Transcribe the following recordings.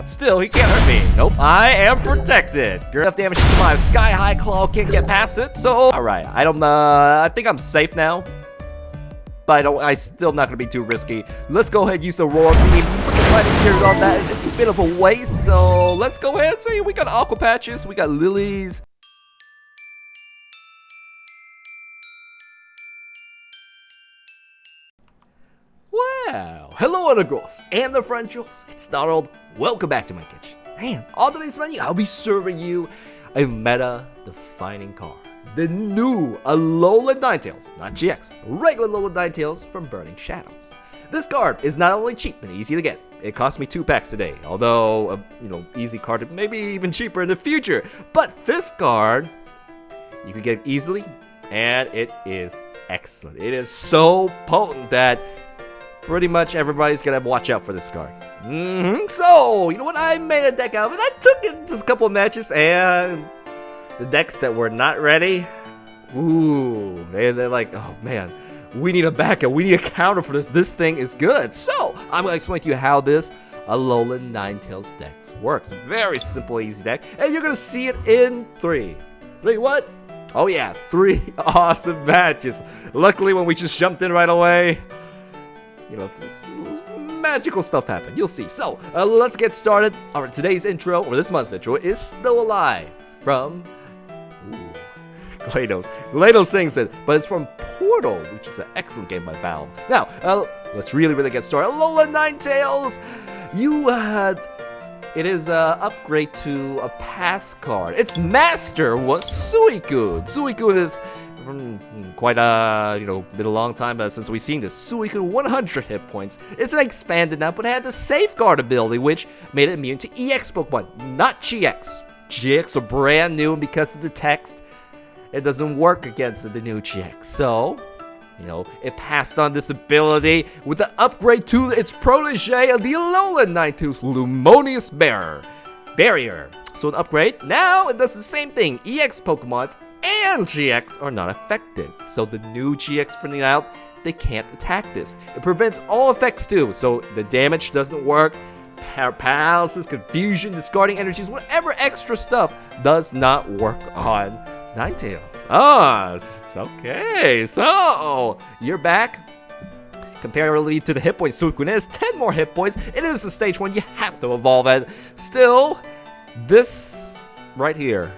Still, he can't hurt me. Nope, I am protected. Enough damage to my Sky High Claw, can't get past it. So, alright, I think I'm safe now. But I still not gonna be too risky. Let's go ahead and use the Roar Beam. Put the fighting period on that. It's a bit of a waste, so let's go ahead and see. We got Aqua Patches, we got Lilies. Wow, hello other girls and the Frenchels. It's Donald. Welcome back to my kitchen. And on today's menu, I'll be serving you a meta-defining card. The new Alolan Ninetales, not GX, regular Alolan Ninetales from Burning Shadows. This card is not only cheap and easy to get, it cost me 2 packs today, although, easy card, maybe even cheaper in the future. But this card, you can get it easily, and it is excellent. It is so potent that pretty much everybody's gonna watch out for this card. So, you know what? I made a deck out of it. I took it just a couple of matches, and the decks that were not ready, ooh, they're like, oh man, we need a backup. We need a counter for this. This thing is good. So, I'm gonna explain to you how this Alolan Ninetales deck works. Very simple, easy deck, and you're gonna see it in 3 what? Oh yeah, 3 awesome matches. Luckily, when we just jumped in right away, this magical stuff happened. You'll see. So, let's get started. Alright, today's intro, or this month's intro, is Still Alive from GLaDOS. GLaDOS sings it, but it's from Portal, which is an excellent game by Valve. Now, let's really get started. Alolan Ninetales! It is an upgrade to a pass card. Its master was Suicune. Suicune is from quite been a long time since we've seen this. Suicune 100 hit points. It's expanded now, but it had the Safeguard ability, which made it immune to EX Pokemon, not GX. GX are brand new, and because of the text, it doesn't work against the new GX. So, it passed on this ability with the upgrade to its protege of the Alolan Ninetales Lumonious Barrier. So an upgrade, now it does the same thing. EX Pokemons and GX are not affected. So the new GX printing out, they can't attack this. It prevents all effects too, so the damage doesn't work. Paralysis, confusion, discarding energies, whatever extra stuff does not work on Ninetales. Okay, so you're back. Comparatively to the hit points, Suicune has 10 more hit points. It is the stage 1, you have to evolve it. Still, this right here,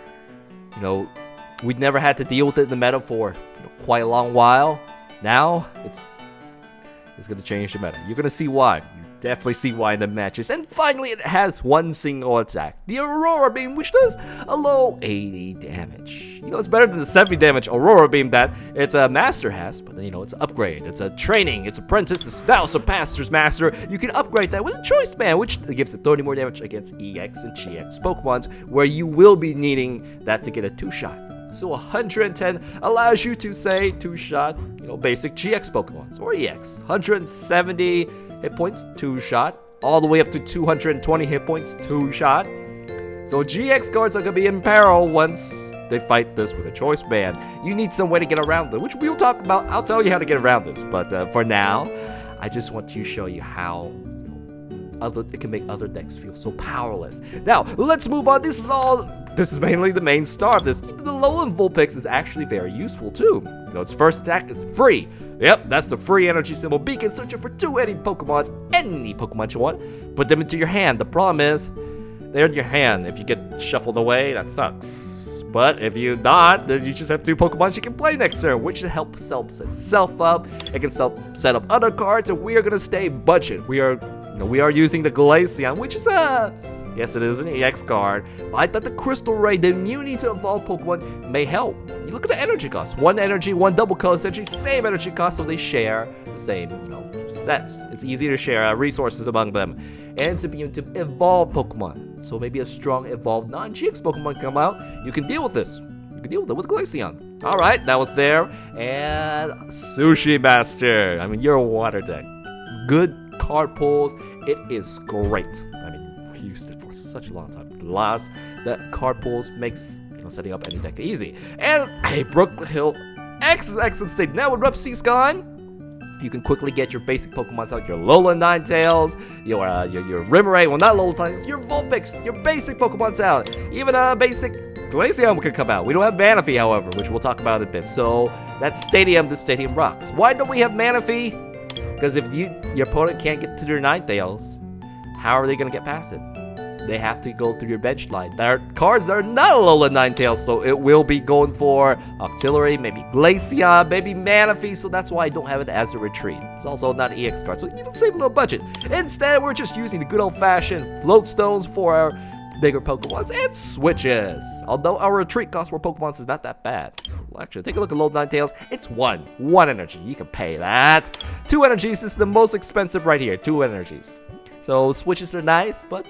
we'd never had to deal with it in the meta for quite a long while. Now, it's going to change the meta. You're going to see why. You definitely see why in the matches. And finally, it has one single attack. The Aurora Beam, which does a low 80 damage. It's better than the 70 damage Aurora Beam that its master has. But then, it's an upgrade. It's a training. It's apprentice. It's now surpasses master. You can upgrade that with a Choice Band, which gives it 30 more damage against EX and GX Pokemons, where you will be needing that to get a 2-shot. So 110 allows you to say 2-shot, basic GX Pokemons or EX. 170 hit points, 2-shot. All the way up to 220 hit points, 2-shot. So GX cards are going to be in peril once they fight this with a Choice Band. You need some way to get around it, which we'll talk about. I'll tell you how to get around this. But for now, I just want to show you how it can make other decks feel so powerless. Now, let's move on. This is mainly the main star of this. The Alolan Vulpix is actually very useful too. Its first attack is free. Yep, that's the free energy symbol beacon. Search for 2 any Pokemon you want. Put them into your hand. The problem is, they're in your hand. If you get shuffled away, that sucks. But if you not, then you just have 2 Pokemon you can play next turn, which helps set itself up. It can set up other cards, and we are gonna stay budget. We are using the Glaceon, which is yes, it is an EX card. But I thought the Crystal Ray, the immunity to evolve Pokemon, may help. You look at the energy cost. 1 energy, 1 double color energy, same energy cost, so they share the same, sets. It's easy to share resources among them. And it's immune to evolve Pokemon. So maybe a strong evolved non-GX Pokemon come out. You can deal with this. You can deal with it with Glaceon. Alright, that was there. And Sushi Master. You're a water deck. Good card pulls. It is great. We used it for such a long time. The card pulls makes setting up any deck easy. And hey, Brook Hill, excellent state. Now with Repsy gone, You can quickly get your basic Pokemons out, your Alolan Ninetales, your Remoraid, well not Alolan Ninetales, your Vulpix, your basic Pokemons out. Even basic Glaceon could come out. We don't have Manaphy, however, which we'll talk about in a bit. So that's this stadium rocks. Why don't we have Manaphy? Because if your opponent can't get to their Ninetales, how are they going to get past it? They have to go through your bench line. There are cards that are not Alolan Ninetales, so it will be going for Octillery, maybe Glaceon, maybe Manaphy, so that's why I don't have it as a retreat. It's also not an EX card, so you can save a little budget. Instead, we're just using the good old-fashioned float stones for our bigger Pokemons and switches. Although our retreat cost for Pokemons is not that bad. Well, actually, take a look at Alolan Ninetales. It's one energy. You can pay that. 2 energies is the most expensive right here. 2 energies. So switches are nice, but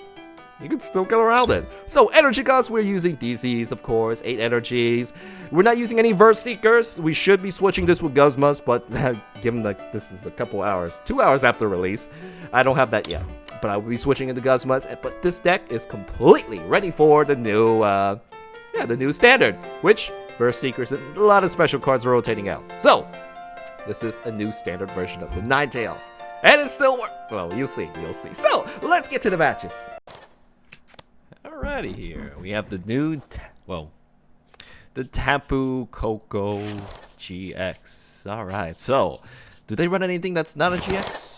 you can still get around it. So energy costs, we're using DCs, of course, 8 energies. We're not using any Verse Seekers. We should be switching this with Guzmas, but given that this is a couple hours, 2 hours after release, I don't have that yet. But I will be switching into Guzmas. But this deck is completely ready for the new, the new standard, which Verse Seekers and a lot of special cards are rotating out. So this is a new standard version of the Ninetales, and it still works. Well, you'll see. So let's get to the matches. Alrighty, here we have the new, the Tapu Koko GX. Alright, so do they run anything that's not a GX?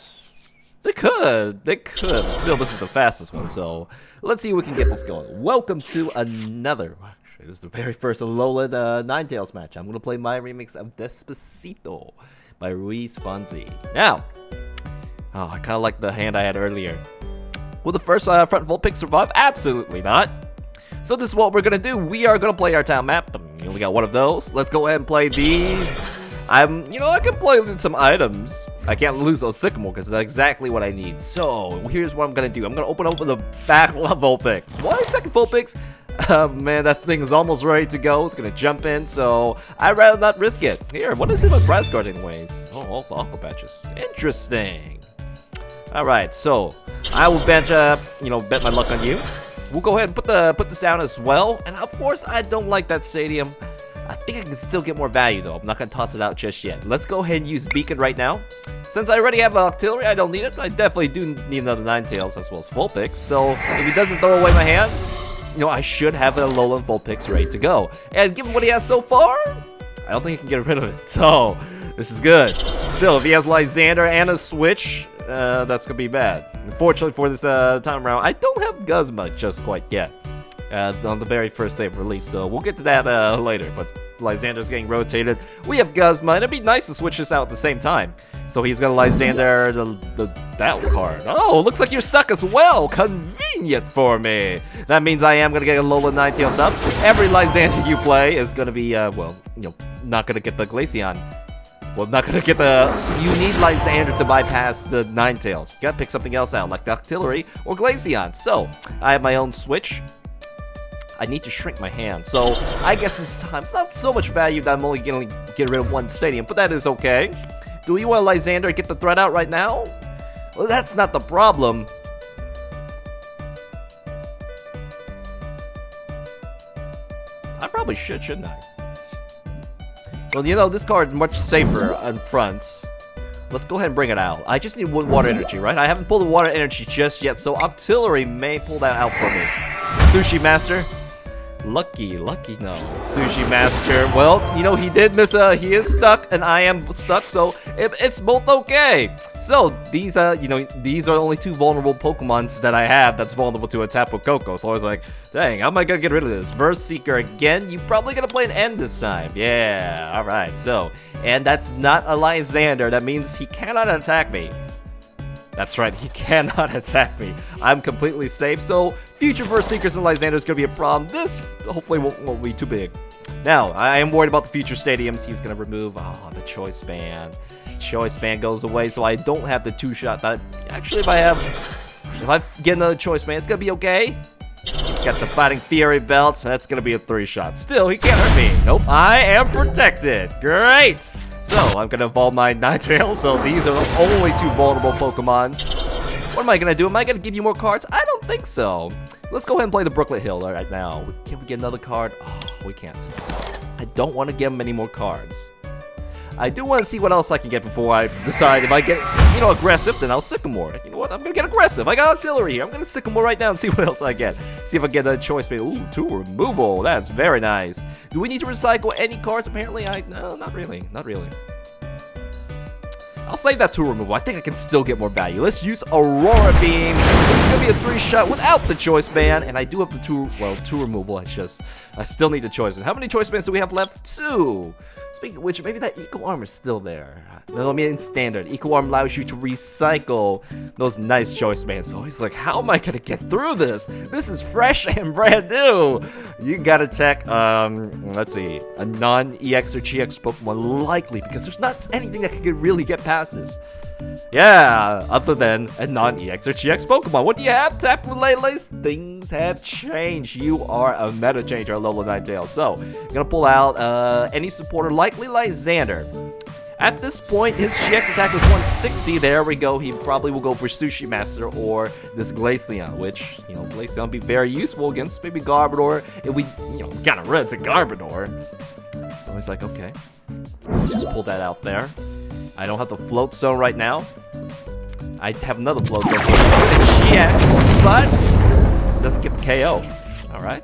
They could. Still, this is the fastest one, so let's see if we can get this going. Welcome to another, actually, this is the very first Alolan Ninetales match. I'm going to play my remix of Despacito by Ruiz Fonzi. Now, I kind of like the hand I had earlier. Will the first front Vulpix survive? Absolutely not. So this is what we're going to do. We are going to play our town map. We only got one of those. Let's go ahead and play these. I can play with some items. I can't lose those Sycamore because that's exactly what I need. So here's what I'm going to do. I'm going to open up with a back Vulpix. Why second Vulpix? Man, that thing is almost ready to go. It's going to jump in, so I'd rather not risk it. Here, what is it with Prize Guard anyways? Oh, all the Aqua Patches. Interesting. Alright, so I will bet my luck on you. We'll go ahead and put this down as well. And of course, I don't like that stadium. I think I can still get more value though. I'm not gonna toss it out just yet. Let's go ahead and use Beacon right now. Since I already have an Octillery, I don't need it. I definitely do need another Ninetales as well as Vulpix. So if he doesn't throw away my hand, I should have a Alolan Vulpix ready to go. And given what he has so far, I don't think he can get rid of it. So this is good. Still, if he has Lysander and a switch, that's gonna be bad. Unfortunately for this time around, I don't have Guzma just quite yet. On the very first day of release, so we'll get to that later. But Lysander's getting rotated. We have Guzma, and it'd be nice to switch this out at the same time. So he's gonna Lysander that card. Oh, looks like you're stuck as well. Convenient for me. That means I am gonna get a Alolan Ninetales up. Every Lysander you play is gonna be not gonna get the Glaceon. Well, not gonna get you need Lysander to bypass the Ninetales. You gotta pick something else out, like the Octillery or Glaceon. So I have my own switch. I need to shrink my hand, so I guess this time it's not so much value that I'm only gonna get rid of one stadium, but that is okay. Do you want Lysander get the threat out right now? Well, that's not the problem. I probably shouldn't I? Well, this card is much safer in front. Let's go ahead and bring it out. I just need one water energy, right? I haven't pulled the water energy just yet, so Octillery may pull that out for me. Sushi Master. Lucky no. Sushi Master. Well, he did miss he is stuck and I am stuck, so it's both okay. So these these are only 2 vulnerable Pokemons that I have that's vulnerable to a Tapu Koko. So I was like, dang, how am I gonna get rid of this? Verse Seeker again? You probably gonna play an End this time. Yeah, alright, so and that's not a Lysander. That means he cannot attack me. That's right, he cannot attack me. I'm completely safe, so future Verse Seekers and Lysander is going to be a problem. This hopefully won't be too big. Now, I am worried about the future stadiums. He's going to remove, the Choice Band. Choice Band goes away, so I don't have the 2-shot. But actually, if I get another Choice Band, it's going to be okay. He's got the Fighting Fury belt, so that's going to be a 3-shot. Still, he can't hurt me. Nope, I am protected. Great. So, I'm going to evolve my Ninetales, so these are the only 2 vulnerable Pokemons. What am I going to do? Am I going to give you more cards? I don't think so. Let's go ahead and play the Brooklet Hill right now. Can we get another card? Oh, we can't. I don't want to give him any more cards. I do want to see what else I can get before I decide if I get, aggressive, then I'll Sycamore. You know what? I'm going to get aggressive. I got artillery here. I'm going to Sycamore right now and see what else I get. See if I get a choice. Ooh, 2 removal. That's very nice. Do we need to recycle any cards? Apparently, no, not really. Not really. I'll save that 2 removal. I think I can still get more value. Let's use Aurora Beam. This is going to be a 3-shot without the choice band. And I do have the 2 removal. I still need the choice band. How many choice bands do we have left? 2. Speaking of which, maybe that Eco Arm is still there. No, I mean in standard. Eco Arm allows you to recycle those nice choice bands. So he's like, how am I going to get through this? This is fresh and brand new. You got to tech, let's see, a non-EX or GX Pokemon likely, because there's not anything that can really get past this. Yeah, other than a non-EX or GX Pokemon. What do you have, Tap Relays? Things have changed. You are a meta changer, Alolan Ninetales. So, you're gonna pull out any supporter, likely like Xander. At this point, his GX attack is 160. There we go. He probably will go for Sushi Master or this Glaceon, which, Glaceon would be very useful against maybe Garbodor if we, got rid of Garbodor. So he's like, okay, just pull that out there. I don't have the Float Stone right now. I have another Float Stone here. GX, but doesn't get the KO. Alright.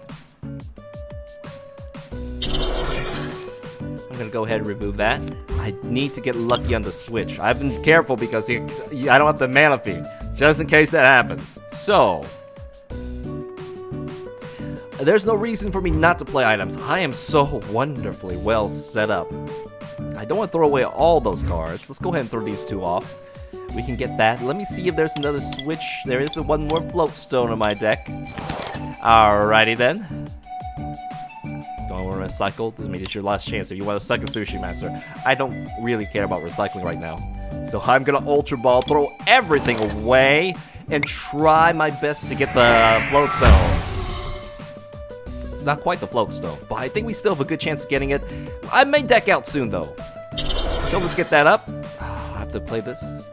I'm gonna go ahead and remove that. I need to get lucky on the switch. I've been careful because I don't have the mana fee, just in case that happens. So, there's no reason for me not to play items. I am so wonderfully well set up. I don't want to throw away all those cards. Let's go ahead and throw these 2 off. We can get that. Let me see if there's another switch. There is one more Float Stone in my deck. Alrighty then. Don't want to recycle. Doesn't mean it's your last chance if you want a second Sushi Master. I don't really care about recycling right now. So I'm going to Ultra Ball, throw everything away, and try my best to get the Float Stone. It's not quite the Float Stone, but I think we still have a good chance of getting it. I may deck out soon, though. So let's get that up. I have to play this.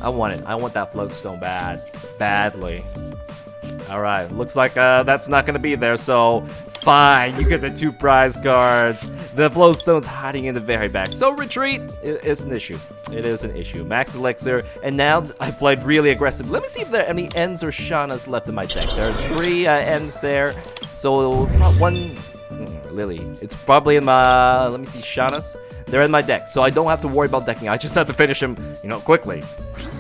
I want it. I want that Float Stone badly. Alright, looks like that's not going to be there, so fine. You get the 2 prize cards. The Float Stone's hiding in the very back. So retreat is an issue. It is an issue. Max Elixir, and now I played really aggressive. Let me see if there are any Ends or Shaunas left in my deck. There's 3 Ends there, so not 1 Lily. It's probably in my, let me see, Shaunas. They're in my deck, so I don't have to worry about decking. I just have to finish him, quickly.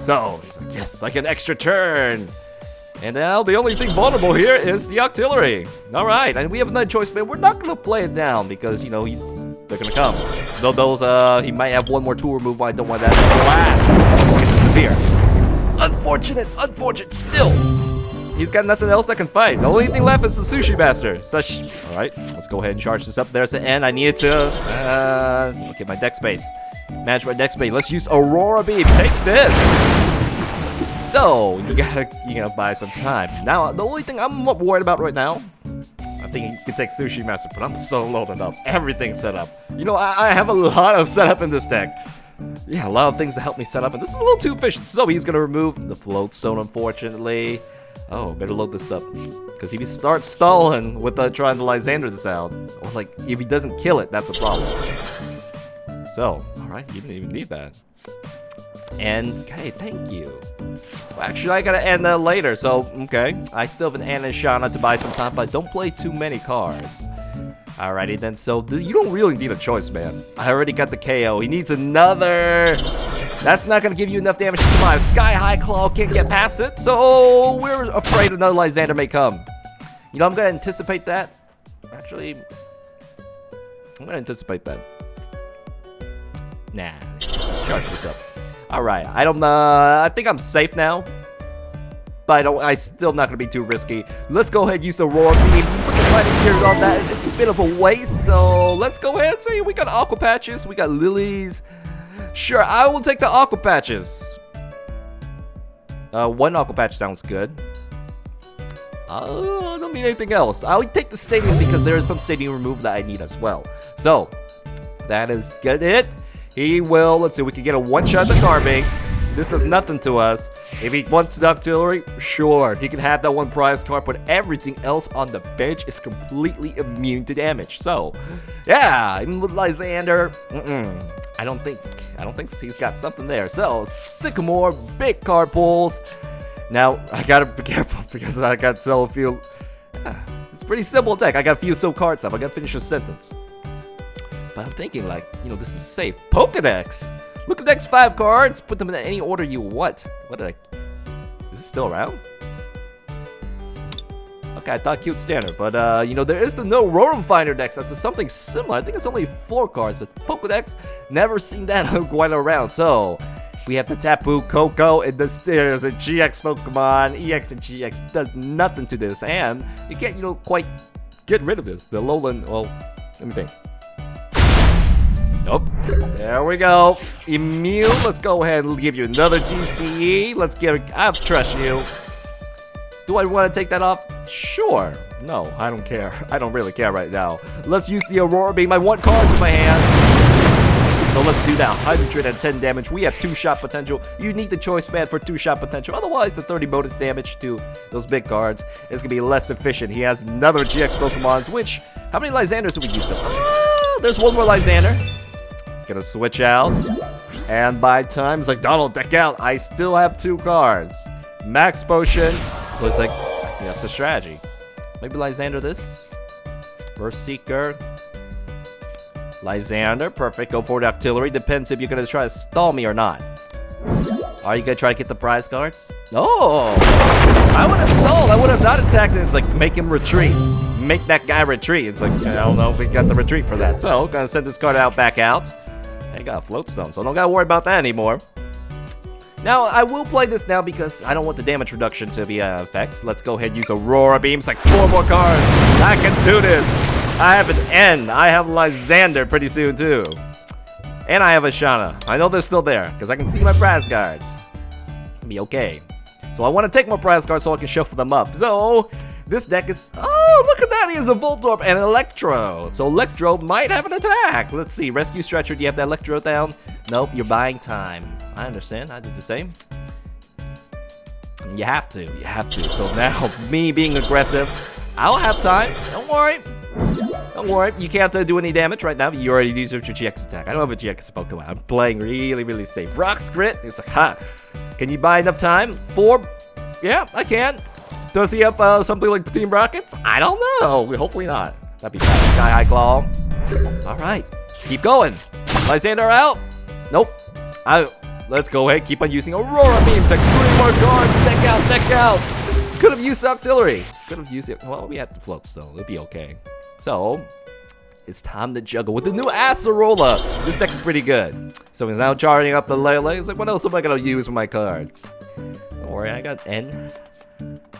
So, he's like, yes, like an extra turn. And now the only thing vulnerable here is the artillery. Alright, and we have another choice, man. We're not going to play it down because, they're going to come. So those, he might have 1 more 2 removal. I don't want that to disappear. Unfortunate, still. He's got nothing else that can fight. The only thing left is the Sushi Master. Alright, let's go ahead and charge this up. There's the end. I needed to, get my deck space. Manage my deck space. Let's use Aurora Beam. Take this. So, you gotta buy some time. Now, the only thing I'm worried about right now, I think you can take Sushi Master, but I'm so loaded up. Everything's set up. I have a lot of setup in this deck. Yeah, a lot of things to help me set up, and this is a little too efficient. So, he's gonna remove the Float Stone, unfortunately. Oh, better load this up. Because if he starts stalling with trying to Lysander this out, or if he doesn't kill it, that's a problem. So, alright, you didn't even need that. And, okay, thank you. Well, actually, I gotta end that later, so, okay. I still have an Anna and Shauna to buy some time, but I don't play too many cards. Alrighty then, so you don't really need a choice, man. I already got the KO. He needs another. That's not gonna give you enough damage to survive. Sky High Claw can't get past it, so we're afraid another Lysander may come. I'm gonna anticipate that. Actually, I'm gonna anticipate that. Nah, let's charge this up. Alright, I think I'm safe now. But I'm still not gonna be too risky. Let's go ahead and use the Roar Beam. Put the fighting gear on that. It's a bit of a waste, so let's go ahead and see. We got Aqua Patches, we got Lilies. Sure, I will take the Aqua Patches. 1 Aqua Patch sounds good. I don't need anything else. I'll take the Stadium because there is some Stadium remove that I need as well. So, that is good. He will, let's see, we can get a 1-shot at the Carbink. This is nothing to us. If he wants the artillery, sure, he can have that one prize card, but everything else on the bench is completely immune to damage. So, yeah, even with Lysander, I don't think he's got something there. So, Sycamore, big card pulls. Now, I gotta be careful because I got so few. It's a pretty simple deck. I got a few so cards up. I gotta finish a sentence. But I'm thinking, like, this is safe. Pokedex! Look at the next 5 cards. Put them in any order you want. What did I... Is it still around? Okay, I thought cute standard. But, there is the no Rotom Finder deck. That's something similar. I think it's only 4 cards. The Pokedex, never seen that quite around. So, we have the Tapu Koko, and there's a GX Pokemon. EX and GX does nothing to this. And you can't, quite get rid of this. The Alolan, well, let me think. Nope. There we go. Immune. Let's go ahead and give you another DCE. Let's give. I trust you. Do I want to take that off? Sure. No, I don't care. I don't really care right now. Let's use the Aurora Beam. I want cards in my hand. So let's do that. 110 damage. We have 2-shot potential. You need the choice band for 2-shot potential. Otherwise, the 30 bonus damage to those big cards is going to be less efficient. He has another GX Pokemons, which, how many Lysanders have we used up? There's one more Lysander. Gonna switch out, and by times like Donald deck out, I still have 2 cards. Max Potion looks like that's the strategy. Maybe Lysander this. Burst Seeker. Lysander, perfect. Go for the artillery. Depends if you're gonna try to stall me or not. Are you gonna try to get the prize cards? No! I would have stalled. I would have not attacked it. It's like make him retreat. Make that guy retreat. It's like I don't know if we got the retreat for that. So gonna send this card back out. I got a float stone, so I don't gotta worry about that anymore. Now, I will play this now because I don't want the damage reduction to be in effect. Let's go ahead and use Aurora Beams, like 4 more cards. I can do this. I have an N. I have Lysander pretty soon, too. And I have a Shauna. I know they're still there because I can see my prize cards. It'll be okay. So I want to take more prize cards so I can shuffle them up. So, this deck is... Oh, look at that! He has a Voltorb and an Electro. So Electro might have an attack. Let's see. Rescue Stretcher. Do you have that Electro down? Nope. You're buying time. I understand. I did the same. You have to. You have to. So now, me being aggressive, I'll have time. Don't worry. Don't worry. You can't do any damage right now. You already used your GX attack. I don't have a GX Pokemon. I'm playing really, really safe. Rock Scrit. It's like, ha. Can you buy enough time? 4? Yeah, I can. Does he have something like Team Rockets? I don't know. Hopefully not. That'd be bad. Sky High Claw. Alright. Keep going. Lysander out. Nope. Let's go ahead. Keep on using Aurora Beams. Like 3 more cards. Deck out. Deck out. Could have used artillery. Could have used it. Well, we have to float still. It'll be okay. So, it's time to juggle with the new Acerola. This deck is pretty good. So he's now charging up the Lele. He's like, what else am I going to use with my cards? Don't worry. I got N.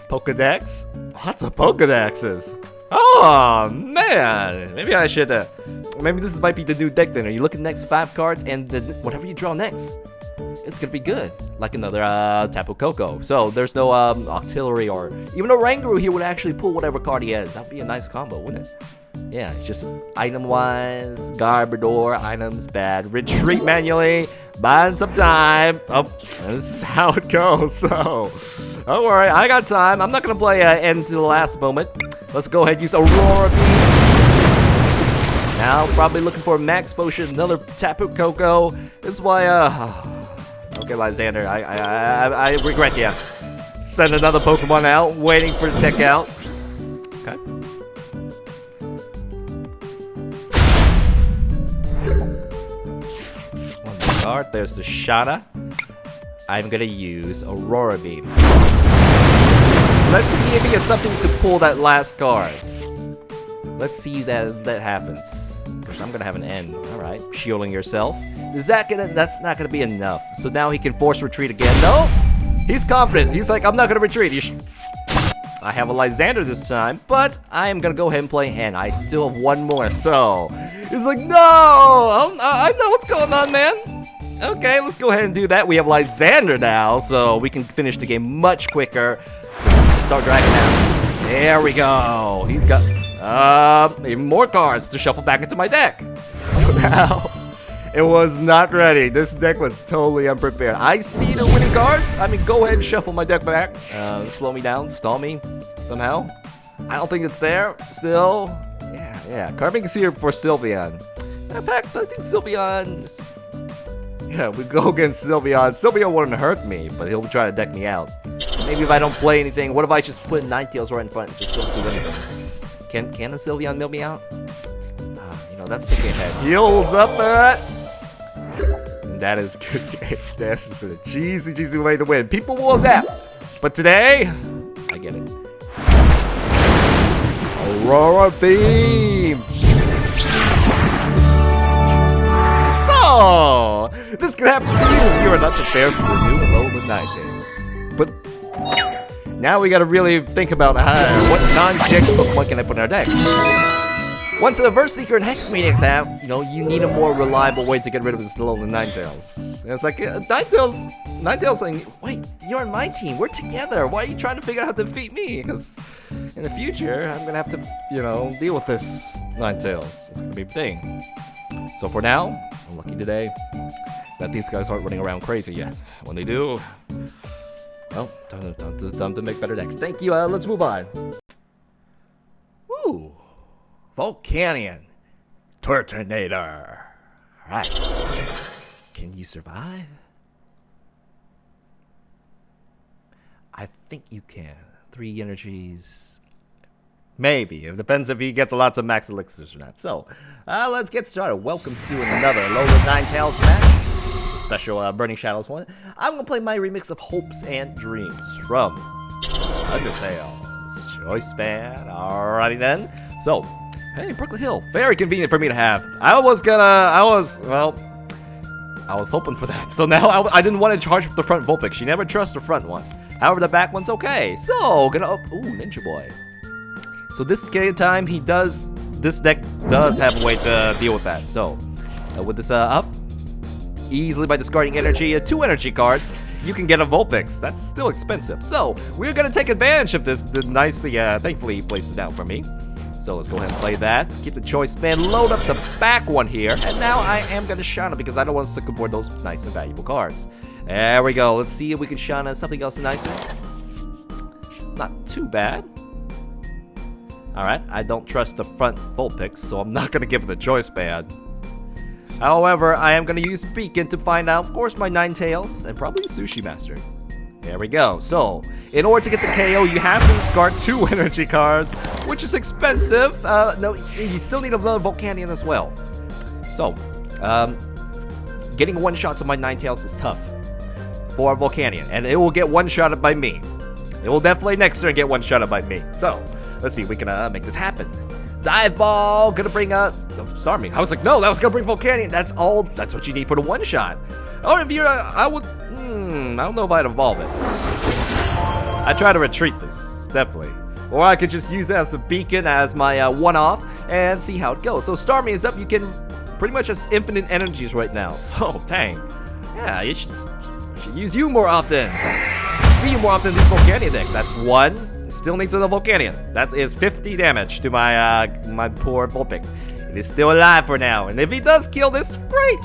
Pokedex? Lots of Pokedexes. Oh, man. Maybe I should, maybe this might be the new deck then. You look at the next 5 cards, and whatever you draw next, it's gonna be good. Like another, Tapu Koko. So, there's no, artillery or even a Rangaroo here would actually pull whatever card he has. That'd be a nice combo, wouldn't it? Yeah, it's just item-wise, Garbodor, items bad. Retreat manually, buying some time. Oh, this is how it goes, so... Don't worry, I got time. I'm not going to play end to the last moment. Let's go ahead and use Aurora Beam. Now, probably looking for a Max Potion, another Tapu Koko. This is why, okay, Lysander, I regret you. Send another Pokemon out, waiting for the deck out. Okay. One more card, there's the Shauna. I'm gonna use Aurora Beam. Let's see if he has something to pull that last card. Let's see that happens. Because I'm gonna have an N. Alright. Shielding yourself. That's not gonna be enough. So now he can force retreat again. No! He's confident. He's like, I'm not gonna retreat. I have a Lysander this time, but I am gonna go ahead and play N. I still have 1 more, so... He's like, no! I know what's going on, man. Okay, let's go ahead and do that. We have Lysander now, so we can finish the game much quicker. Let's start dragging out. There we go. He's got even more cards to shuffle back into my deck. So now, It was not ready. This deck was totally unprepared. I see the winning cards. I mean, go ahead and shuffle my deck back. Slow me down, stall me somehow. I don't think it's there. Still, yeah. Carving is here for Sylveon. In fact, I think Sylveon. Yeah, we go against Sylveon. Sylveon wouldn't hurt me, but he'll try to deck me out. Maybe if I don't play anything, what if I just put Ninetales right in front and just don't do anything? Can the Sylveon mill me out? You know, that's thinking ahead. Heals up that. And that is good. This is a cheesy way to win. People will adapt. But today, I get it. Aurora Beam. So, this can happen to you if you are not prepared for the new Alolan Ninetales. But now we gotta really think about what non-deck Pokemon can I put in our deck. Once a Verse Seeker and Hex Maniac have, you know, you need a more reliable way to get rid of this Alolan Ninetales. And it's like, Ninetales saying, wait, you're on my team, we're together, why are you trying to figure out how to defeat me? Because in the future, I'm gonna have to, you know, deal with this Ninetales. It's gonna be a thing. So for now, I'm lucky today that these guys aren't running around crazy yet. When they do, well, time to make better decks. Thank you, let's move on. Woo! Volcanion. Turtonator. Alright. Can you survive? I think you can. 3 energies. Maybe. It depends if he gets lots of max elixirs or not. So, let's get started. Welcome to another Alolan Ninetales match. Special Burning Shadows one. I'm going to play my remix of Hopes and Dreams from Undertale's Choice Band. Alrighty then. So, hey, Brooklyn Hill. Very convenient for me to have. I was hoping for that. So now I didn't want to charge the front Vulpix. She never trusts the front one. However, the back one's okay. So, Ninja Boy. So this time, this deck does have a way to deal with that. So, with this up, easily by discarding energy, 2 energy cards, you can get a Vulpix. That's still expensive. So, we're going to take advantage of this nicely, thankfully he placed it down for me. So let's go ahead and play that. Keep the choice band, load up the back one here. And now I am going to shine it because I don't want to stick aboard those nice and valuable cards. There we go. Let's see if we can shine something else nicer. Not too bad. Alright, I don't trust the front Vulpix, so I'm not going to give it the choice band. However, I am going to use Beacon to find out, of course, my Ninetales and probably Sushi Master. There we go. So, in order to get the KO, you have to discard 2 energy cards, which is expensive. No, you still need another Volcanion as well. So, getting 1-shots of my Ninetales is tough for a Volcanion, and it will get 1-shotted by me. It will definitely next turn get 1-shotted by me. So, let's see if we can make this happen. Dive Ball, gonna bring Starmie. I was like, no, that was gonna bring Volcanion. That's what you need for the 1-shot. Oh, if you're, I don't know if I'd evolve it. I try to retreat this, definitely. Or I could just use it as a beacon as my one-off and see how it goes. So Starmie is up. You can pretty much has infinite energies right now. So, dang. Yeah, you should use you more often. See you more often in this Volcanion deck. That's 1. Still needs another Volcanion. That is 50 damage to my my poor Vulpix. It is still alive for now. And if he does kill this, great.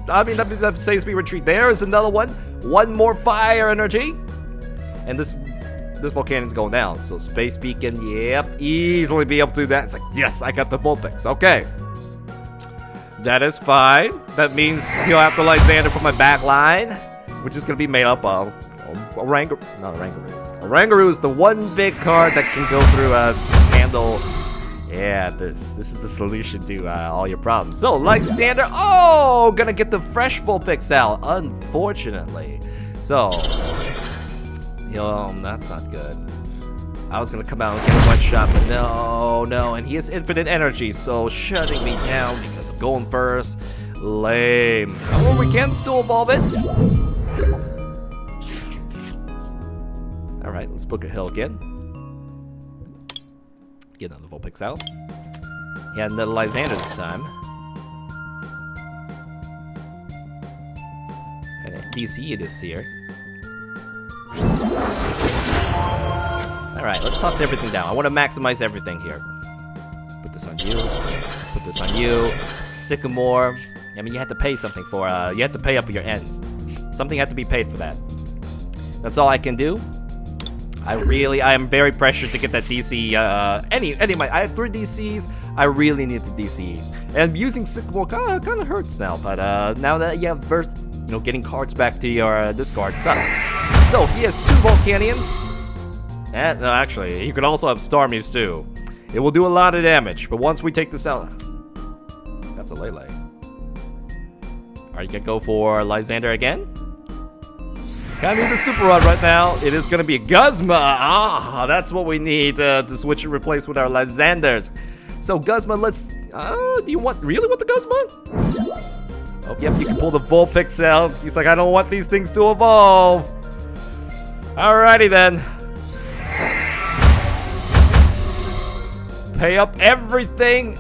I mean, that saves me retreat. There is another one. 1 more fire energy. And this Volcanion's going down. So Space Beacon, yep, easily be able to do that. It's like, yes, I got the Vulpix. Okay. That is fine. That means he'll have to Lysander from my back line, which is going to be made up of Oranguru is the one big card that can go through handle. Yeah, this is the solution to all your problems. So, Lysander, gonna get the fresh Vulpix out, unfortunately. So, that's not good. I was gonna come out and get a 1-shot, but no, and he has infinite energy, so shutting me down because I'm going first. Lame. However, we can still evolve it. Alright, let's book a hill again. Get another Vulpix out. Yeah, and the Lysander this time. And DC it is here. Alright, let's toss everything down. I want to maximize everything here. Put this on you. Put this on you. Sycamore. I mean, you had to pay something for, you had to pay up your end. Something had to be paid for that. That's all I can do. I am very pressured to get that DC, I have 3 DCs, I really need the DC. And using Sycamore kinda hurts now, but now that you have first, you know, getting cards back to your discard sucks. So, he has 2 Volcanions. And, actually, you could also have Starmies too. It will do a lot of damage, but once we take this out... That's a Lele. Are you gonna go for Lysander again? Kinda need the Super Rod right now. It is gonna be a Guzma. Ah, that's what we need to switch and replace with our Lysanders. So Guzma, let's... do you really want the Guzma? Oh, yep, you can pull the Vulpix out. He's like, I don't want these things to evolve. Alrighty then. Pay up everything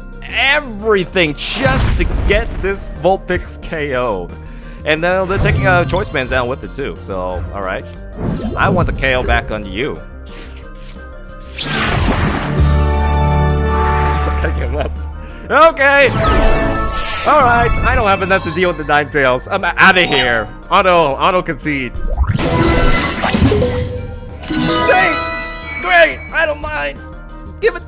just to get this Vulpix KO'd. And now they're taking Choice Bands down with it too, so, alright. I want the KO back on you. Okay! Alright, I don't have enough to deal with the Ninetales. I'm out of here. Auto concede. Great! I don't mind. Give it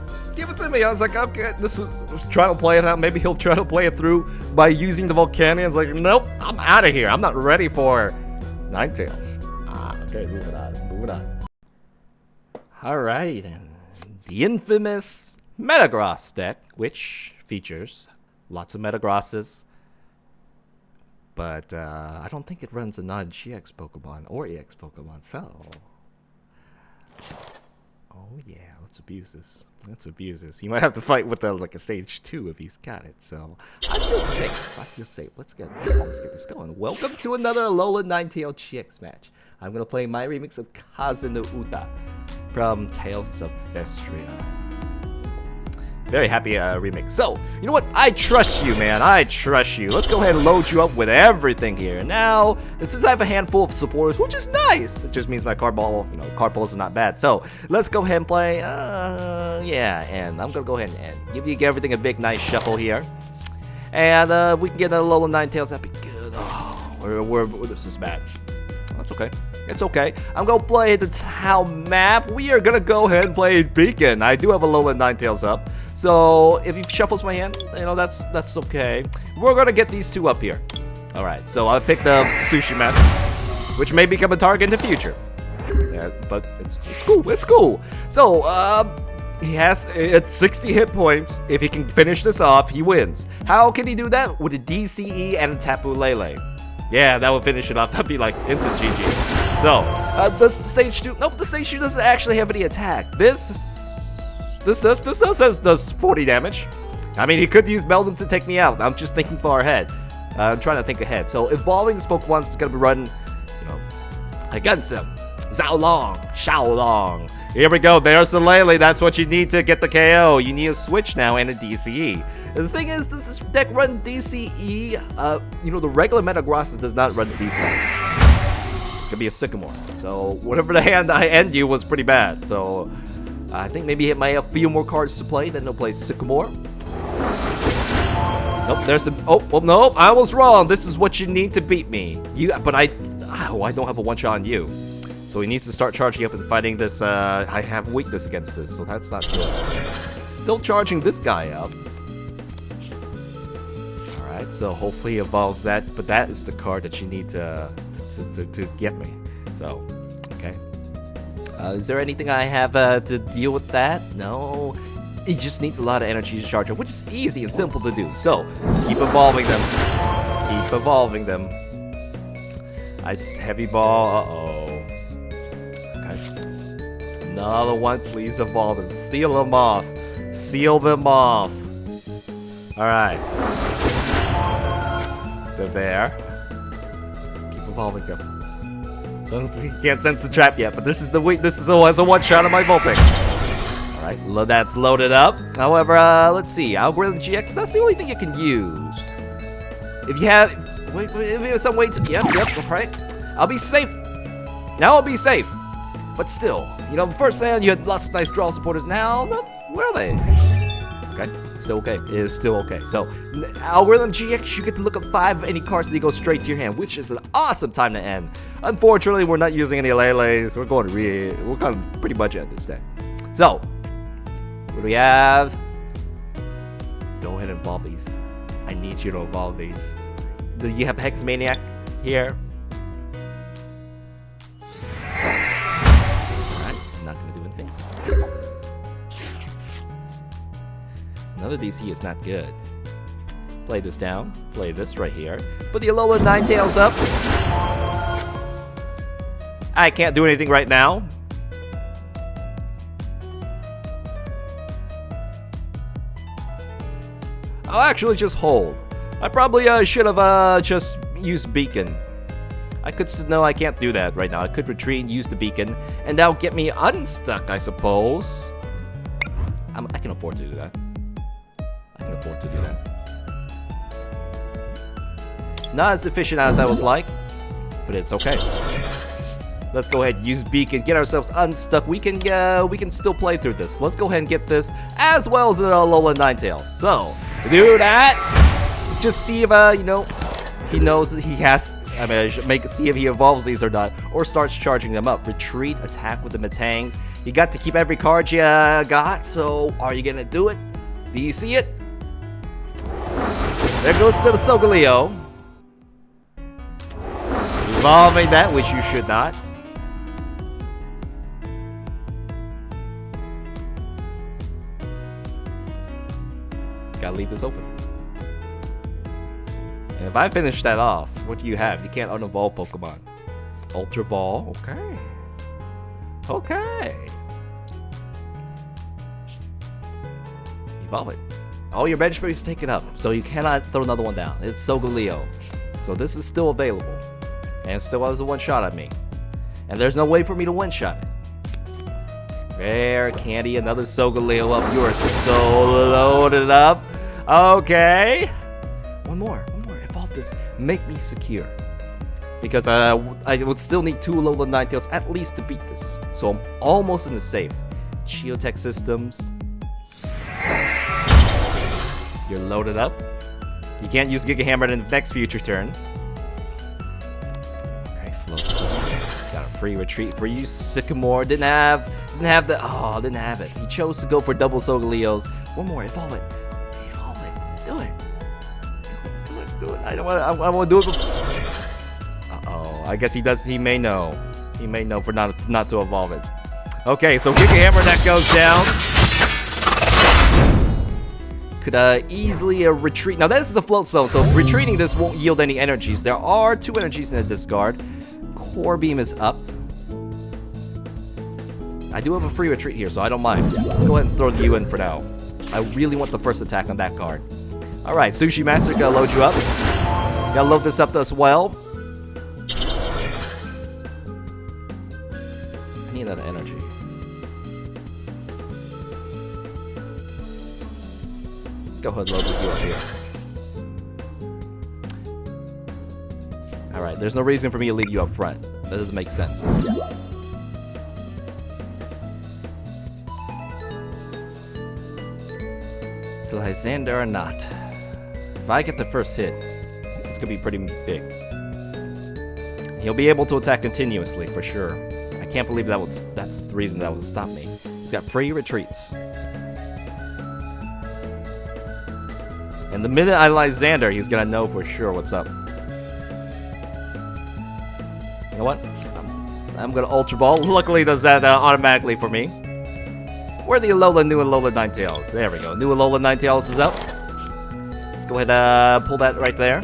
to me. I was like, okay, this is trying to play it out. Maybe he'll try to play it through by using the Volcanions. Like, nope, I'm out of here. I'm not ready for Ninetales. Okay, moving on. Alright, and the infamous Metagross deck, which features lots of Metagrosses. But I don't think it runs a non-GX Pokemon or EX Pokemon, so... Oh yeah, let's abuse this. He might have to fight with like a stage 2 if he's got it. So I feel safe. Let's get this going. Welcome to another Alolan Ninetales GX match. I'm gonna play my remix of Kazunu Uta from Tales of Vestria. Very happy remix. So, you know what? I trust you, man. I trust you. Let's go ahead and load you up with everything here. Now, since I have a handful of supporters, which is nice, it just means my card pulls are not bad. So, let's go ahead and play. Yeah, and I'm gonna go ahead and give everything a big, nice shuffle here. And we can get a Alolan Ninetales. That'd be good. Oh, this is bad. That's okay. It's okay. I'm gonna play the town map. We are gonna go ahead and play Beacon. I do have a Alolan Ninetales up. So if he shuffles my hand, you know, that's okay. We're gonna get these 2 up here. Alright, so I'll pick the Sushi Master, which may become a target in the future. Yeah, but it's cool. So, he has 60 hit points. If he can finish this off, he wins. How can he do that? With a DCE and a Tapu Lele. Yeah, that would finish it off. That'd be like instant GG. So, the stage 2. Nope, the stage 2 doesn't actually have any attack. This does 40 damage. I mean, he could use Meldon to take me out. I'm just thinking far ahead. I'm trying to think ahead. So, evolving this Pokemon's gonna be running, you know, against him. Xiaolong. Here we go. There's the Lele. That's what you need to get the KO. You need a switch now and a DCE. The thing is, does this deck run DCE? You know, the regular Metagross does not run the DCE. It's gonna be a Sycamore. So, whatever the hand I end you was pretty bad. So, I think maybe it might have a few more cards to play. Then he'll play Sycamore. Nope, there's the... Oh, nope, I was wrong. This is what you need to beat me. But I don't have a one-shot on you. So he needs to start charging up and fighting this. I have weakness against this, so that's not good. Still charging this guy up. Alright, so hopefully he evolves that. But that is the card that you need to get me. So, okay. Is there anything I have to deal with that? No. It just needs a lot of energy to charge up, which is easy and simple to do. So, keep evolving them. Keep evolving them. Ice Heavy Ball. Uh-oh. Okay. Another one. Please evolve them. Seal them off. Seal them off. Alright. They're there. Keep evolving them. You can't sense the trap yet, but this is a one-shot on my Vulpix. Alright, that's loaded up. However, let's see. Algorithm GX, that's the only thing you can use. If you have... Wait, if you have some way to... Yep, alright. I'll be safe. Now I'll be safe. But still, you know, first hand you had lots of nice draw supporters. Now, where are they? Okay, Still okay. It is still okay. So, Algorithm GX, you get to look up 5 of any cards that go straight to your hand, which is an awesome time to end. Unfortunately, we're not using any Lele's. We're going we're kind of pretty much at this day. So, what do we have? Go ahead and evolve these. I need you to evolve these. Do you have Hex Maniac here? Alright, not gonna do anything. Another DC is not good. Play this down. Play this right here. Put the Alolan Ninetales up. I can't do anything right now. I'll actually just hold. I probably should have just used Beacon. I could still, no, I can't do that right now. I could retreat and use the Beacon, and that'll get me unstuck, I suppose. I can afford to do that. I can afford to do that. Not as efficient as I was like, but it's okay. Let's go ahead and use Beacon, get ourselves unstuck. We can still play through this. Let's go ahead and get this, as well as the Alolan Ninetales. So, do that. Just see if he knows that he has. I mean, see if he evolves these or not, or starts charging them up. Retreat, attack with the Metangs. You got to keep every card you got. So, are you gonna do it? Do you see it? There goes to the Solgaleo. Evolving that, which you should not. Gotta leave this open. And if I finish that off, what do you have? You can't unevolve Pokemon. Ultra Ball, okay. Okay. Evolve it. All your bench space is taken up, so you cannot throw another one down. It's Solgaleo. So this is still available. And still has a one-shot at me. And there's no way for me to one-shot it. Rare Candy, another Solgaleo up. You are so loaded up. Okay. One more. Evolve this. Make me secure. Because I would still need 2 Alolan Ninetales at least to beat this. So I'm almost in the safe. Geotech systems. You're loaded up. You can't use Giga Hammer in the next future turn. Okay, float. Got a free retreat for you, Sycamore. Didn't have it. He chose to go for double Solgaleos. One more, evolve it. Do it. I want to do it before. Uh-oh. I guess he does. He may know. He may know for not to evolve it. Okay, so Giga Hammer, that goes down. Could easily retreat. Now this is a float zone, so retreating this won't yield any energies. There are 2 energies in the discard. Core Beam is up. I do have a free retreat here, so I don't mind. Let's go ahead and throw you in for now. I really want the first attack on that card. Alright, Sushi Master, gotta load you up. Gotta load this up as well. I need another energy. Go ahead and load you up here. Alright, there's no reason for me to leave you up front. That doesn't make sense. Lysander or not. If I get the first hit, it's gonna be pretty big. He'll be able to attack continuously for sure. I can't believe that's the reason that would stop me. He's got free retreats. And the minute I Lysander, he's gonna know for sure what's up. You know what? I'm gonna Ultra Ball. Luckily, it does that automatically for me. Where are the new Alolan Ninetales? There we go. New Alolan Ninetales is up. Let's go ahead and pull that right there.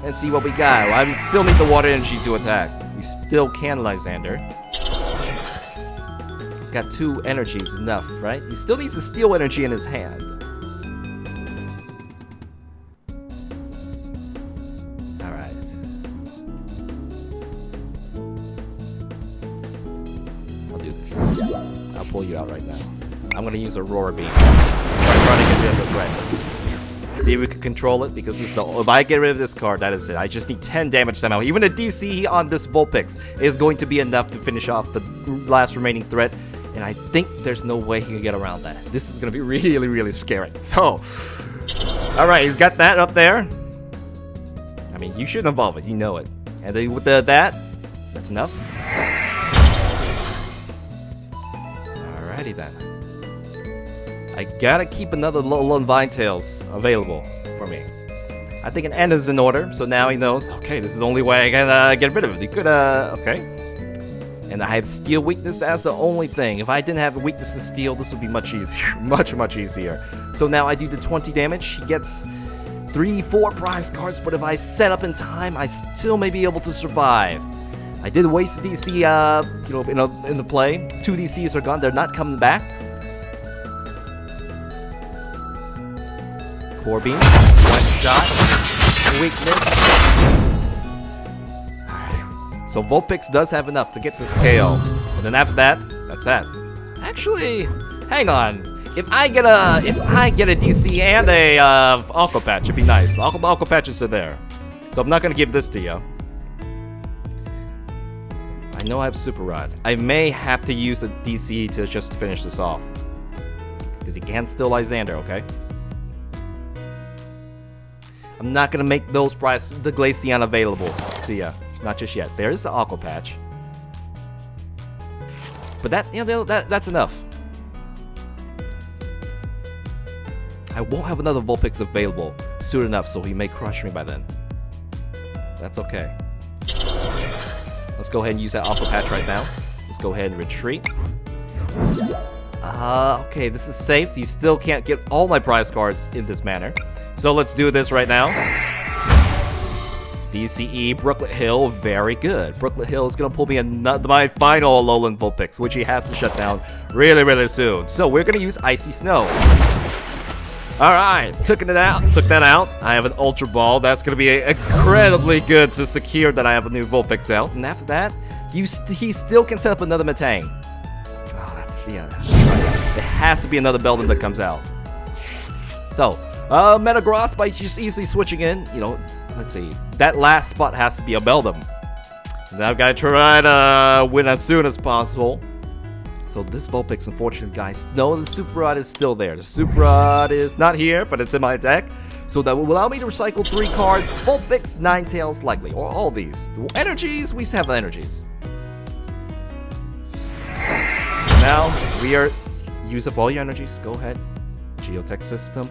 And see what we got. I still need the water energy to attack. We still can Lysander. He's got 2 energies enough, right? He still needs the steel energy in his hand. Alright. I'll do this. I'll pull you out right now. I'm gonna use Aurora Beam. I'm trying to get rid of the threat. See if we can control it, because if I get rid of this card, that is it. I just need 10 damage somehow. Even a DC on this Vulpix is going to be enough to finish off the last remaining threat. And I think there's no way he can get around that. This is gonna be really, really scary. So, alright, he's got that up there. I mean, you should evolve it, you know it. And then with that's enough. Alrighty then. I gotta keep another Alolan Ninetales available for me. I think an end is in order, so now he knows, okay, this is the only way I can get rid of it. He could, okay. And I have steel weakness, that's the only thing. If I didn't have a weakness to steel, this would be much easier. much easier. So now I do the 20 damage. He gets 3-4 prize cards, but if I set up in time, I still may be able to survive. I did waste the DC, in the play. 2 DCs are gone, they're not coming back. Core Beam, 1 shot, weakness. So Vulpix does have enough to get the scale. And then after that, that's that. Actually, hang on. If I get a DC and a Aqua Patch, it'd be nice. Aqua Patches are there. So I'm not gonna give this to you. I know I have Super Rod. I may have to use a DC to just finish this off. Because he can still Lysander, okay? I'm not gonna make the Glaceon available to you. Not just yet. There's the Aqua Patch. But that's enough. I won't have another Vulpix available soon enough, so he may crush me by then. That's okay. Let's go ahead and use that Aqua Patch right now. Let's go ahead and retreat. Okay, this is safe. You still can't get all my prize cards in this manner. So let's do this right now. DCE, Brooklet Hill, very good. Brooklet Hill is going to pull me my final Alolan Vulpix, which he has to shut down really soon. So we're going to use Icy Snow. Alright, took that out. I have an Ultra Ball. That's going to be incredibly good to secure that I have a new Vulpix out. And after that, he still can set up another Metang. Oh, that's right. There has to be another Beldum that comes out. So, Metagross by just easily switching in, let's see. That last spot has to be a Beldum. And I've got to try to win as soon as possible. So this Vulpix, unfortunately, guys, no, the Super Rod is still there. The Super Rod is not here, but it's in my deck. So that will allow me to recycle 3 cards. Vulpix, Ninetales, likely, or all these. The energies, we have the energies. Now, we are... Use up all your energies. Go ahead. Geotech System.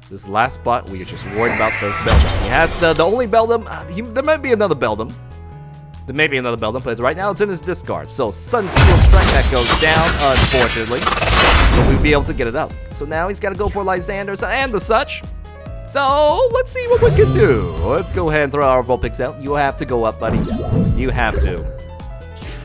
This last spot, we are just worried about this Beldum. He has the only Beldum. There might be another Beldum. There may be another Beldum, but right now it's in his discard. So Sun Seal Strike, that goes down, unfortunately. So we'll be able to get it up. So now he's got to go for Lysander and the such. So let's see what we can do. Let's go ahead and throw our Vulpix out. You have to go up, buddy. You have to.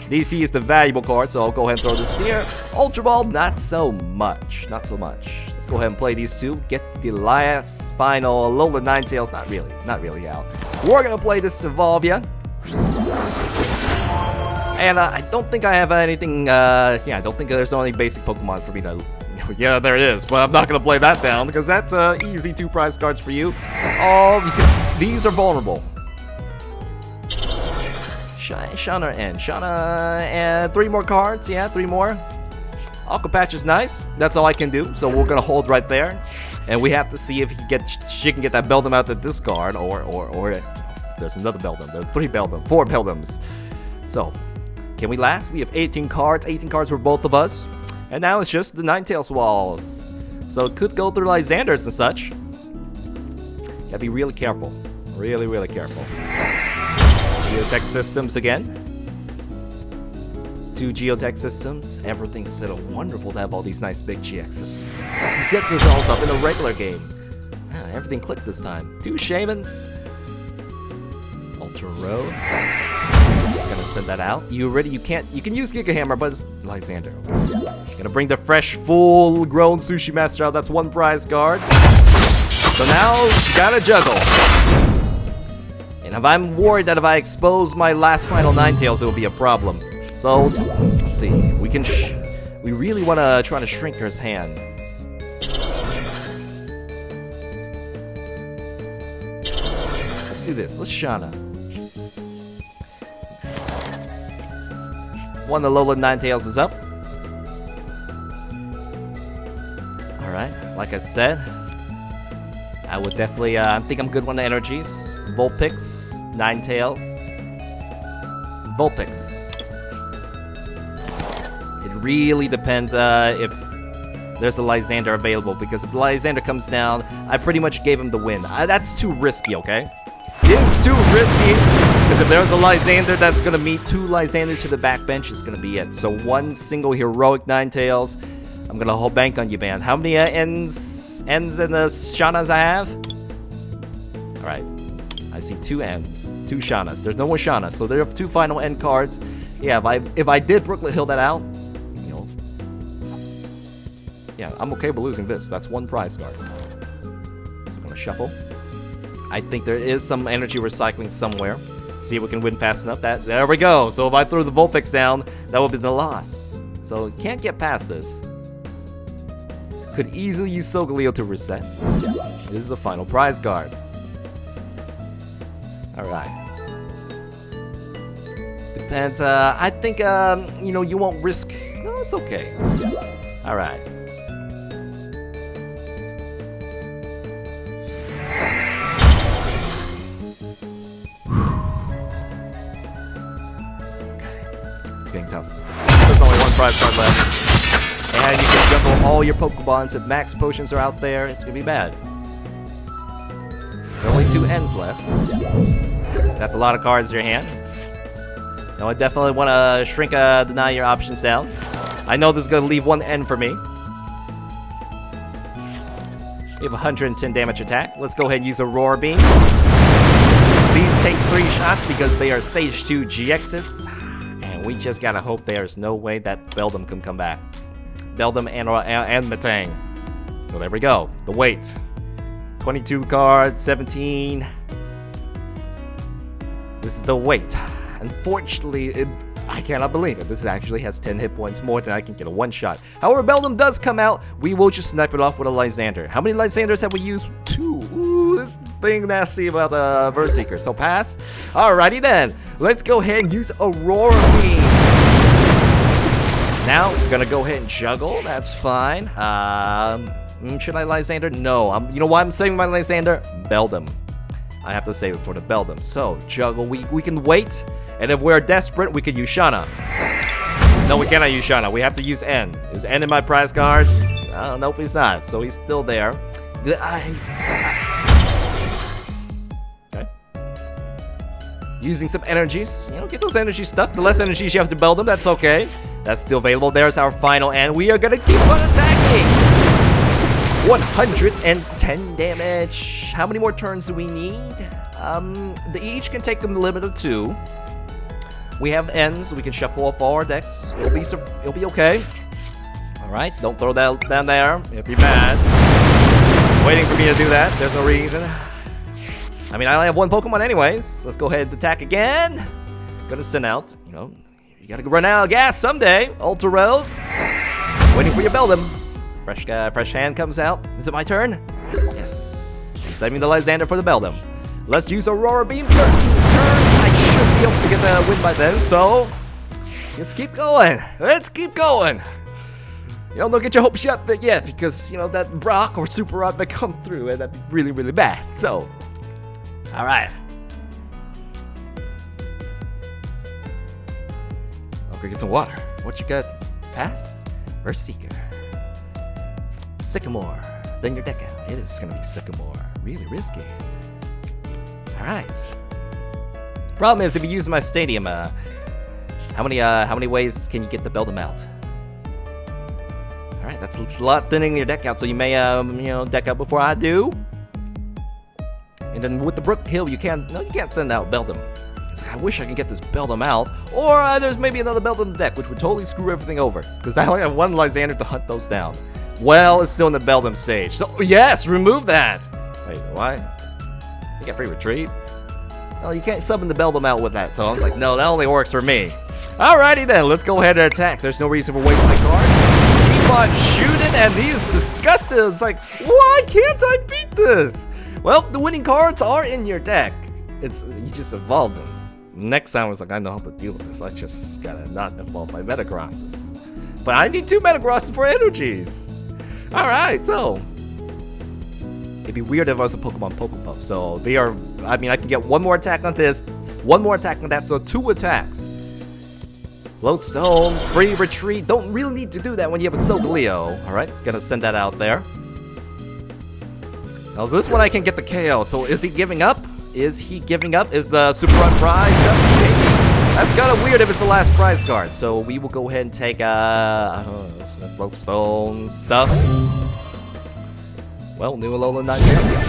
DC is the valuable card, so I'll go ahead and throw this here. Ultra Ball, not so much. Not so much. Let's go ahead and play these two. Get the last final Alolan Ninetales. Not really out. We're gonna play this Evolvia. And I don't think I have anything, I don't think there's any basic Pokemon for me to... Yeah, there is, but I'm not gonna play that down, because that's easy 2 prize cards for you. These are vulnerable. Shauna and 3 more cards, 3 more. Aqua Patch is nice, that's all I can do, so we're gonna hold right there. And we have to see if she can get that Beldum out the discard, or there's another Beldum. There are 4 Beldums. So, can we last? We have 18 cards for both of us. And now it's just the Ninetales walls. So it could go through Lysanders and such. Gotta be really careful. Really careful. Geotech Systems again. 2 Geotech Systems. Everything's so wonderful to have all these nice big GXs. Let's set this all up in a regular game. Everything clicked this time. 2 Shamans. Ultra Road. Gonna send that out. You can use Giga Hammer, but it's Lysander. Gonna bring the fresh, full-grown Sushi Master out. That's 1 prize card. So now, you gotta juggle. And if I'm worried that if I expose my last final Ninetales, it will be a problem. So, let's see. We really wanna try to shrink his hand. Let's do this. Let's Shauna. 1 Alolan Ninetales is up. Alright, like I said, I would definitely, I think I'm good on the energies. Vulpix, Ninetales. Vulpix. It really depends if there's a Lysander available, because if the Lysander comes down, I pretty much gave him the win. That's too risky, okay? It's too risky, because if there's a Lysander that's going to meet 2 Lysanders to the backbench, it's going to be it. So 1 single heroic Ninetales. I'm going to hold bank on you, man. How many ends and the Shanas I have? Alright. I see 2 ends. 2 Shanas. There's no more Shanas, so there are 2 final end cards. Yeah, if I did Brooklet Hill that out, you know, yeah, I'm okay with losing this. That's 1 prize card. So I'm going to shuffle. I think there is some energy recycling somewhere. See if we can win fast enough. There we go. So if I throw the Vulpix down, that would be the loss. So can't get past this. Could easily use Solgaleo to reset. This is the final prize card. Alright. Depends, I think, you know, you won't risk... No, it's okay. Alright. Getting tough. There's only 1 prize card left. And you can juggle all your Pokemons. If max potions are out there, it's gonna be bad. There are only 2 ends left. That's a lot of cards in your hand. Now I definitely want to shrink, deny your options down. I know this is gonna leave 1 end for me. We have 110 damage attack. Let's go ahead and use Aurora Beam. These take 3 shots because they are stage 2 GXs. We just gotta hope there's no way that Beldum can come back. Beldum and Metang. So there we go. The weight. 22 cards, 17. This is the weight. Unfortunately, I cannot believe it. This actually has 10 hit points more than I can get a 1-shot. However, Beldum does come out. We will just snipe it off with a Lysander. How many Lysanders have we used? 2. Ooh, this thing nasty about the Verse Seeker. So pass. Alrighty then. Let's go ahead and use Aurora Beam. Now, we're gonna go ahead and juggle. That's fine. Should I Lysander? No. You know why I'm saving my Lysander? Beldum. I have to save it for the Beldum. So, juggle. We can wait. And if we're desperate, we could use Shauna. No, we cannot use Shauna. We have to use N. Is N in my prize cards? Oh, nope, he's not. So he's still there. Okay. Using some energies. You know, get those energies stuck. The less energies you have to build them, that's okay. That's still available. There's our final N. We are gonna keep on attacking. 110 damage. How many more turns do we need? They each can take a limit of 2. We have ends. We can shuffle off all our decks. It'll be okay. All right. Don't throw that down there. It'll be bad. Waiting for me to do that. There's no reason. I mean, I only have 1 Pokemon anyways. Let's go ahead and attack again. Gonna send out. You know, you gotta run out of gas someday. Ultra Road. Waiting for your Beldum. Fresh hand comes out. Is it my turn? Yes. I'm saving the Lysander for the Beldum. Let's use Aurora Beam. 13 turns. I should be able to get the win by then, so let's keep going. Let's keep going. You know, don't get your hopes up yet, because, you know, that Brock or Super Rod may come through, and that'd be really, really bad. So, all right. Okay, get some water. What you got? Pass? Verse Seeker. Sycamore. Then your deck out. It is going to be Sycamore. Really risky. Alright. Problem is, if you use my stadium, how many ways can you get the Beldum out? Alright, that's a lot thinning your deck out, so you may, you know, deck out before I do. And then with the Brook Hill, you can't send out Beldum. I wish I could get this Beldum out, or there's maybe another Beldum deck, which would totally screw everything over, because I only have 1 Lysander to hunt those down. Well, it's still in the Beldum stage, so yes, remove that! Wait, why? You get free retreat? Oh, you can't summon the Beldum out with that, so I was like, no, that only works for me. Alrighty then, let's go ahead and attack. There's no reason for wasting my cards. Keep on shooting, and he's disgusted. It's like, why can't I beat this? Well, the winning cards are in your deck. You just evolve them. Next time I was like, I know how to deal with this. I just gotta not evolve my Metagrosses. But I need 2 Metagrosses for energies. Alright, so it'd be weird if I was a Pokemon Pokepuff. So they are, I mean, I can get one more attack on this, one more attack on that, so 2 attacks. Floatstone, free retreat. Don't really need to do that when you have a Solgaleo. Alright, gonna send that out there. Now this one I can get the KO, so is he giving up? Is he giving up? Is the Super Run prize? That's kind of weird if it's the last prize card. So we will go ahead and take some Floatstone stuff. Well, new Alolan Ninetales.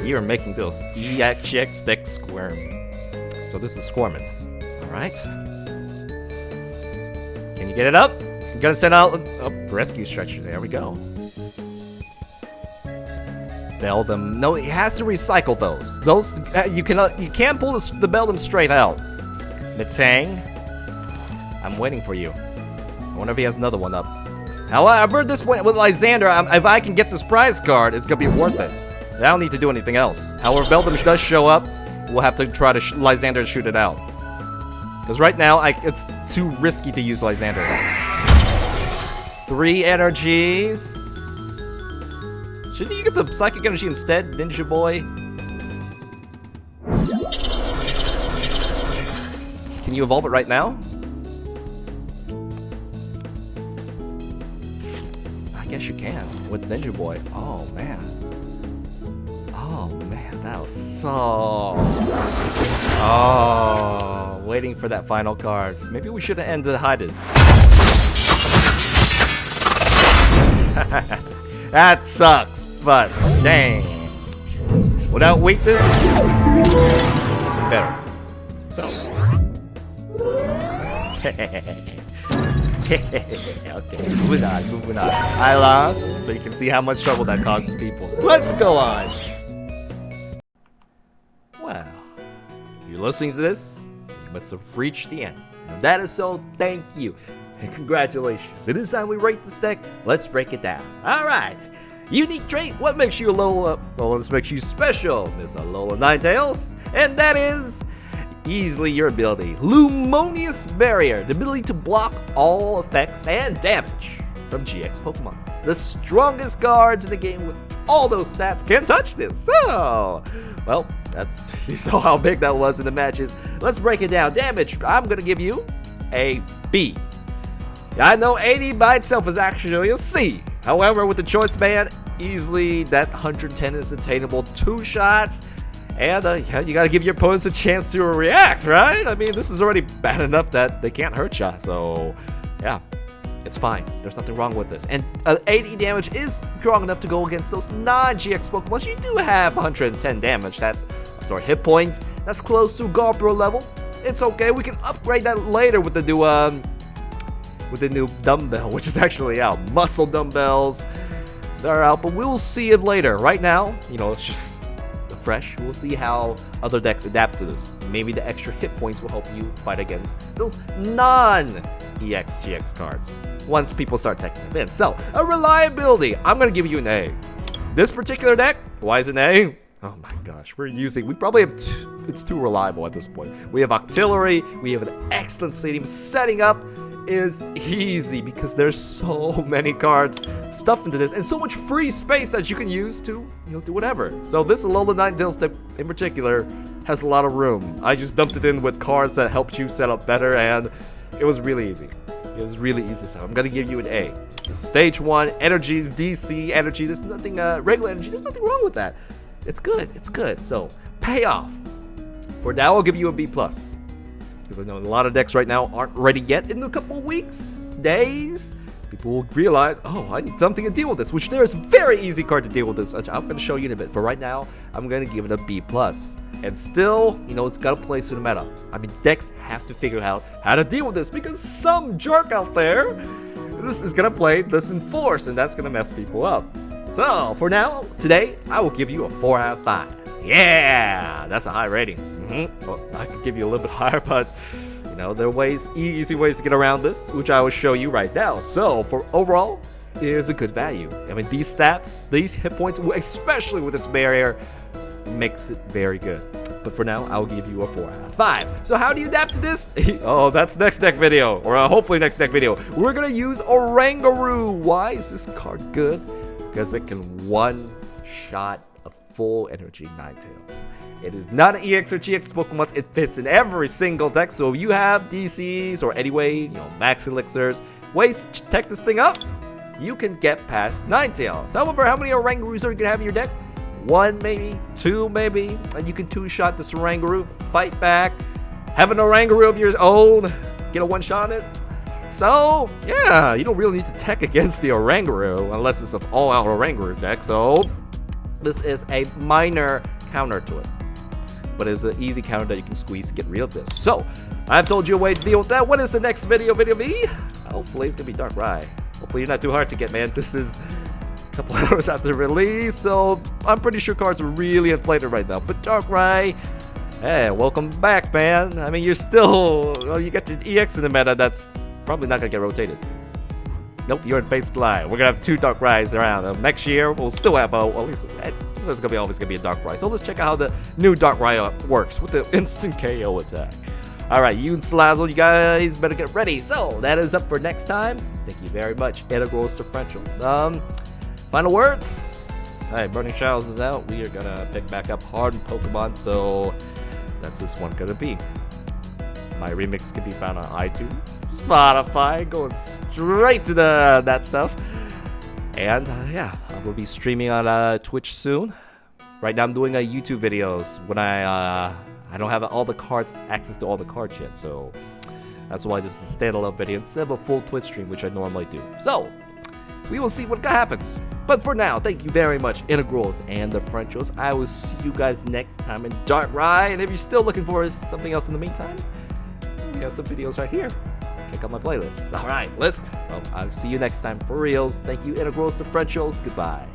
You're making those EX decks squirm. So this is squirming. Alright. Can you get it up? I'm gonna send out a rescue stretcher. There we go. Beldum. No, it has to recycle those. Those you can't pull the Beldum straight out. Metang. I'm waiting for you. I wonder if he has another one up. However, this one with Lysander, if I can get this prize card, it's gonna be worth it. I don't need to do anything else. However, Beldum does show up, we'll have to try to Lysander to shoot it out. Because right now, it's too risky to use Lysander. 3 energies. Shouldn't you get the Psychic Energy instead, Ninja Boy? Can you evolve it right now? I guess you can, with Ninja Boy. Oh, man. Oh, man, that was so... Oh, waiting for that final card. Maybe we should have ended hide it. That sucks, but dang. Without weakness, it's better. So. Okay, moving on. I lost, but you can see how much trouble that causes people. Let's go on. Well, if you're listening to this, you must have reached the end. And that is so, thank you. And congratulations. It is time we rate this deck. Let's break it down. Alright. Unique trait. What makes you Alola? Well, this makes you special, Miss Alolan Ninetales. And that is easily your ability. Lumonious Barrier. The ability to block all effects and damage from GX Pokemon. The strongest cards in the game with all those stats can't touch this. So, well, you saw how big that was in the matches. Let's break it down. Damage. I'm going to give you a B. I know 80 by itself is actually a C. However, with the choice band, easily that 110 is attainable. 2 shots. And yeah, you gotta give your opponents a chance to react, right? I mean, this is already bad enough that they can't hurt you. So, yeah, it's fine. There's nothing wrong with this. And 80 damage is strong enough to go against those non-GX Pokemon. You do have 110 damage. That's, sorry, hit points. That's close to Garpro level. It's okay. We can upgrade that later with the new dumbbell, which is actually out. Muscle dumbbells, they're out, but we'll see it later. Right now, you know, it's just fresh. We'll see how other decks adapt to this. Maybe the extra hit points will help you fight against those non-EX GX cards once people start taking them in. So, a reliability. I'm gonna give you an A. This particular deck, why is it an A? Oh my gosh, we probably have it's too reliable at this point. We have Octillery, we have an excellent stadium. Setting up is easy because there's so many cards stuffed into this and so much free space that you can use to, you know, do whatever. So this Alolan Ninetales deck in particular has a lot of room. I just dumped it in with cards that helped you set up better, and it was really easy. It was really easy. So I'm gonna give you an A. It's a stage 1 energies, DC energy. There's nothing regular energy. There's nothing wrong with that. It's good. It's good. So payoff. For now, I'll give you a B+. Because I know a lot of decks right now aren't ready yet. In a couple weeks, days, people will realize, oh, I need something to deal with this, which there is a very easy card to deal with this. I'm going to show you in a bit. For right now, I'm going to give it a B+. And still, you know, it's got to play to the meta. I mean, decks have to figure out how to deal with this because some jerk out there, this is going to play this in force, and that's going to mess people up. So, for now, today, I will give you a 4 out of 5. Yeah, that's a high rating. Well, I could give you a little bit higher, but you know, there are easy ways to get around this, which I will show you right now. So for overall, it is a good value. I mean, these stats, these hit points, especially with this barrier, makes it very good. But for now, I'll give you a 4 out of 5. So how do you adapt to this? Oh, that's next deck video, or hopefully next deck video. We're gonna use Oranguru. Why is this card good? Because it can one-shot a full energy Ninetales. It is not an EX or GX Pokemon. It fits in every single deck. So if you have DCs or anyway, max elixirs, ways to tech this thing up, you can get past Ninetales. However, how many Orangurus are you gonna have in your deck? 1 maybe, 2 maybe, and you can 2-shot this Oranguru, fight back, have an Oranguru of your own, get a 1-shot on it. So, yeah, you don't really need to tech against the Oranguru unless it's an all-out Oranguru deck. So, this is a minor counter to it. But it's an easy counter that you can squeeze to get rid of this. So, I've told you a way to deal with that. What is the next video me? Hopefully it's going to be Darkrai. Hopefully you're not too hard to get, man. This is a couple hours after release, so I'm pretty sure cards are really inflated right now. But Darkrai, hey, welcome back, man. I mean, you're still, well, you got your EX in the meta that's probably not going to get rotated. Nope, you're in Phase Line. We're going to have 2 Darkrai's around. Next year, we'll still have, at least, there's always going to be a Darkrai. So let's check out how the new Darkrai works with the instant KO attack. Alright, you and Slazzle, you guys better get ready. So, that is up for next time. Thank you very much. Integrals differentials. Final words? Alright, Burning Shadows is out. We are going to pick back up hard in Pokemon, so that's this one going to be. My remix can be found on iTunes, Spotify, going straight to that stuff. And yeah, I will be streaming on Twitch soon. Right now I'm doing YouTube videos when I don't have all the cards, access to all the cards yet, so that's why this is a standalone video instead of a full Twitch stream, which I normally do. So, we will see what happens. But for now, thank you very much, Integrals and differentials. I will see you guys next time in Darkrai, and if you're still looking for something else in the meantime, we have some videos right here. Check out my playlist. Alright, I'll see you next time for reals. Thank you, Integrals, differentials. Goodbye.